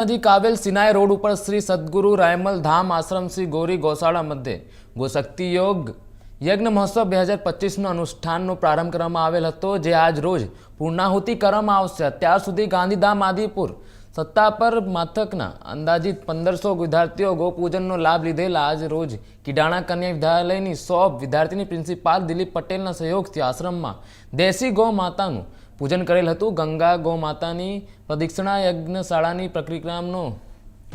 નજીક આવેલ સિનાઈ રોડ ઉપર શ્રી સદગુરુ રાયમલ ધામ આશ્રમ શ્રી ગૌરી ગૌશાળા મધ્યે ગોશક્તિ યોગ યજ્ઞ મહોત્સવ 2025નો અનુષ્ઠાનનો પ્રારંભ કરવામાં આવેલ હતો, જે આજ રોજ પૂર્ણાહુતિ કરવામાં આવશે। અત્યાર સુધી ગાંધીધામ આદિપુર સત્તાપર મથકના અંદાજિત 1500 વિદ્યાર્થીઓ ગોપૂજનનો લાભ લીધેલ। આજ રોજ કિડાણા કન્યા વિદ્યાલયની 100 વિદ્યાર્થીની પ્રિન્સિપાલ દિલીપ પટેલના સહયોગથી આશ્રમમાં દેશી ગૌ માતાનું પૂજન કરેલ હતું। ગંગા ગૌ માતાની પ્રદક્ષિણા યજ્ઞશાળાની પ્રક્રિયાનો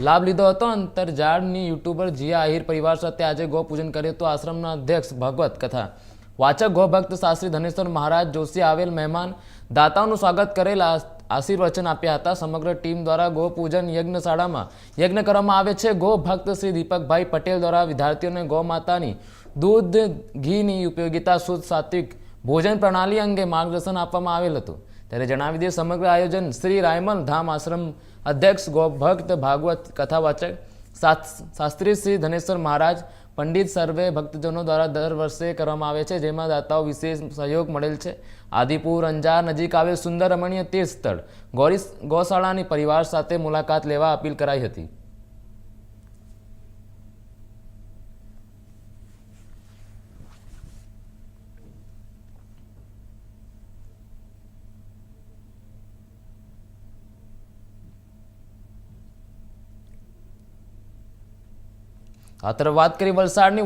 લાભ લીધો હતો। અંતરજાળની યુટ્યુબર જીયા આહિર પરિવાર સાથે આજે ગૌ પૂજન કર્યું હતું। આશ્રમના અધ્યક્ષ ભગવત કથા વાચક ગૌ ભક્ત શાસ્ત્રી ધનેશ્વર મહારાજ જોશી આવેલ મહેમાન દાતાઓનું સ્વાગત કરેલ આશીર્વચન આપ્યા હતા। સમગ્ર ટીમ દ્વારા ગૌ પૂજન યજ્ઞશાળામાં યજ્ઞ કરવામાં આવે છે। ગૌ ભક્ત શ્રી દીપકભાઈ પટેલ દ્વારા વિદ્યાર્થીઓને ગૌ માતાની દૂધ ઘીની ઉપયોગિતા શુદ્ધ સાત્વિક ભોજન પ્રણાલી અંગે માર્ગદર્શન આપવામાં આવેલ હતું। ત્યારે જણાવી દઈએ, સમગ્ર આયોજન શ્રી રાયમલ ધામ આશ્રમ અધ્યક્ષ ગૌ ભક્ત ભાગવત કથાવાચક શાસ્ત્રી શ્રી ધનેશ્વર મહારાજ પંડિત સર્વે ભક્તજનો દ્વારા દર વર્ષે કરવામાં આવે છે, જેમાં દાતાઓ વિશેષ સહયોગ મળેલ છે। આદિપુર અંજાર નજીક આવેલ સુંદર રમણીય તીર્થ સ્થળ ગૌરી ગૌશાળાની પરિવાર સાથે મુલાકાત લેવા અપીલ કરાઈ હતી। આ તરફ વાત કરી વલસાડની